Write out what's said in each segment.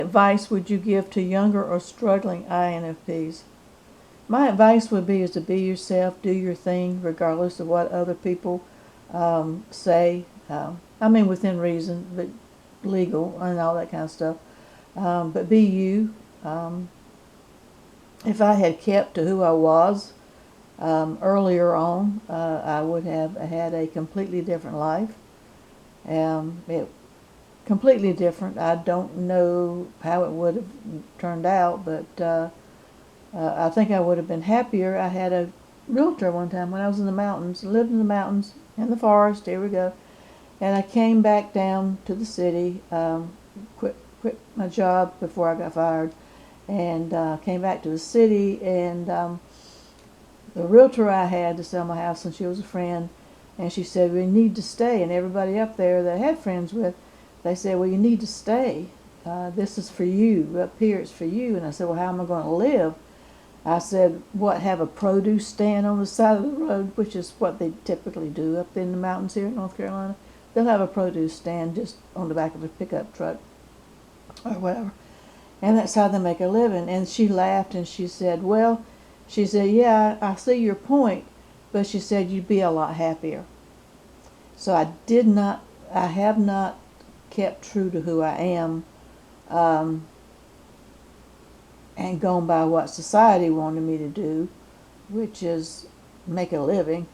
advice would you give to younger or struggling INFPs? My advice would be is to be yourself, do your thing, regardless of what other people say. I mean, within reason, but legal and all that kind of stuff. But be you. If I had kept to who I was earlier on, I would have had a completely different life. It completely different. I don't know how it would have turned out, but I think I would have been happier. I had a realtor one time when I was in the mountains, lived in the mountains, in the forest, here we go. And I came back down to the city, quit my job before I got fired, and came back to the city. And the realtor I had to sell my house, and she was a friend, and she said, we need to stay. And everybody up there that I had friends with, they said, well, you need to stay. This is for you. Up here it's for you. And I said, well, how am I going to live? I said, what, have a produce stand on the side of the road, which is what they typically do up in the mountains here in North Carolina. They'll have a produce stand just on the back of a pickup truck or whatever. And that's how they make a living. And she laughed and she said, well, she said, yeah, I see your point, but she said you'd be a lot happier. So I have not kept true to who I am, and gone by what society wanted me to do, which is make a living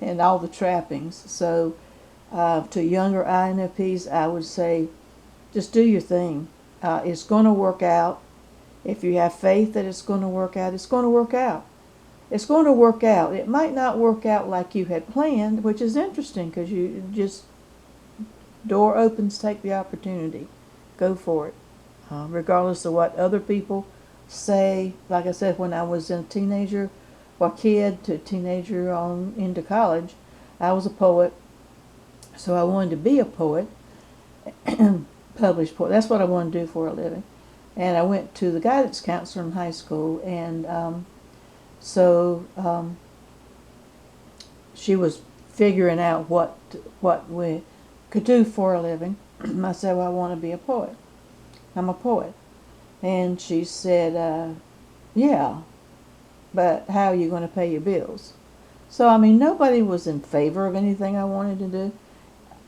and all the trappings. So to younger INFPs, I would say just do your thing. It's going to work out. If you have faith that it's going to work out, it's going to work out. It's going to work out. It might not work out like you had planned, which is interesting because you just, door opens, take the opportunity. Go for it. Regardless of what other people say. Like I said, when I was a teenager, or kid to teenager on into college, I was a poet. So I wanted to be a poet, published poet. That's what I wanted to do for a living. And I went to the guidance counselor in high school, and she was figuring out what we could do for a living. I said, well, I want to be a poet. I'm a poet. And she said, yeah, but how are you going to pay your bills? So, I mean, nobody was in favor of anything I wanted to do.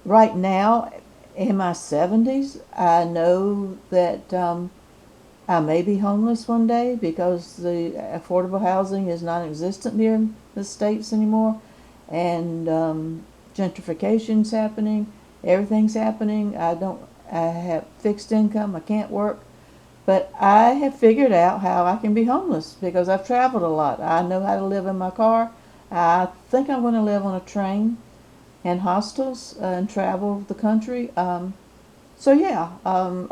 Right now, in my 70s, I know that I may be homeless one day because the affordable housing is non-existent here in the States anymore. And gentrification's happening. Everything's happening. I have fixed income. I can't work. But I have figured out how I can be homeless because I've traveled a lot. I know how to live in my car. I think I'm going to live on a train and hostels and travel the country. So yeah,